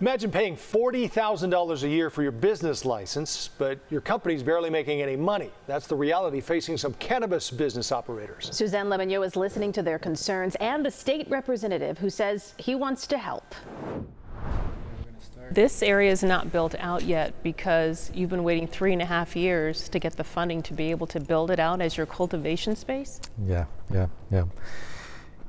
Imagine paying $40,000 a year for your business license, but your company's barely making any money. That's the reality facing some cannabis business operators. Suzanne Lemonnier is listening to their concerns and the state representative who says he wants to help. This area is not built out yet because you've been waiting 3.5 years to get the funding to be able to build it out as your cultivation space? Yeah.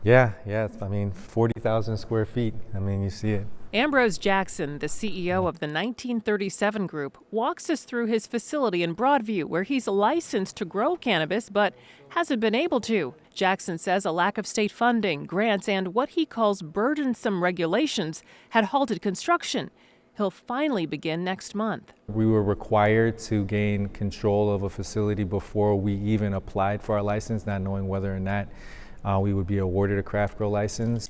I mean, 40,000 square feet. I mean, you see it. Ambrose Jackson, the CEO of the 1937 Group, walks us through his facility in Broadview, where he's licensed to grow cannabis but hasn't been able to. Jackson says a lack of state funding, grants, and what he calls burdensome regulations had halted construction. He'll finally begin next month. We were required to gain control of a facility before we even applied for our license, not knowing whether or not we would be awarded a craft grow license.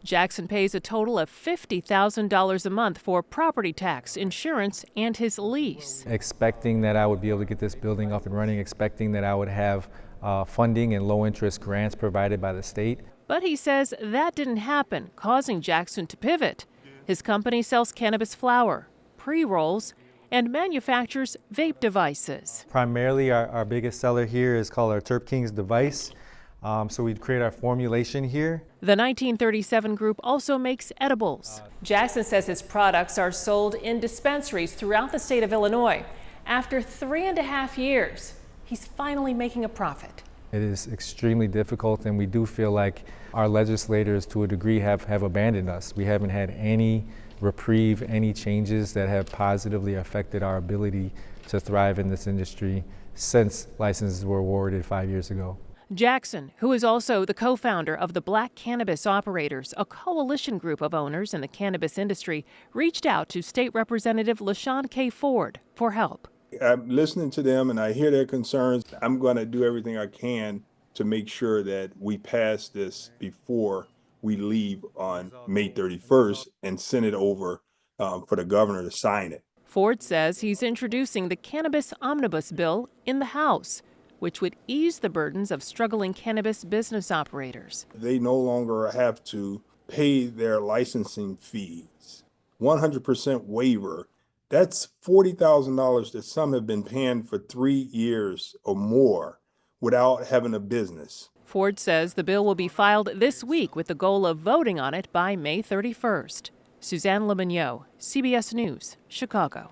Jackson pays a total of $50,000 a month for property tax, insurance, and his lease. Expecting that I would be able to get this building up and running, expecting that I would have funding and low-interest grants provided by the state. But he says that didn't happen, causing Jackson to pivot. His company sells cannabis flower, pre-rolls, and manufactures vape devices. Primarily, our biggest seller here is called our Terp Kings device. So we'd create our formulation here. The 1937 Group also makes edibles. Jackson says his products are sold in dispensaries throughout the state of Illinois. After 3.5 years, he's finally making a profit. It is extremely difficult, and we do feel like our legislators, to a degree, have abandoned us. We haven't had any reprieve, any changes that have positively affected our ability to thrive in this industry since licenses were awarded 5 years ago. Jackson, who is also the co-founder of the Black Cannabis Operators, a coalition group of owners in the cannabis industry, reached out to State Representative LaShawn K. Ford for help. I'm listening to them and I hear their concerns. I'm going to do everything I can to make sure that we pass this before we leave on May 31st and send it over for the governor to sign it. Ford says he's introducing the Cannabis Omnibus Bill in the House, which would ease the burdens of struggling cannabis business operators. They no longer have to pay their licensing fees. 100% waiver. That's $40,000 that some have been paying for 3 years or more without having a business. Ford says the bill will be filed this week with the goal of voting on it by May 31st. Suzanne Lemonnier, CBS News, Chicago.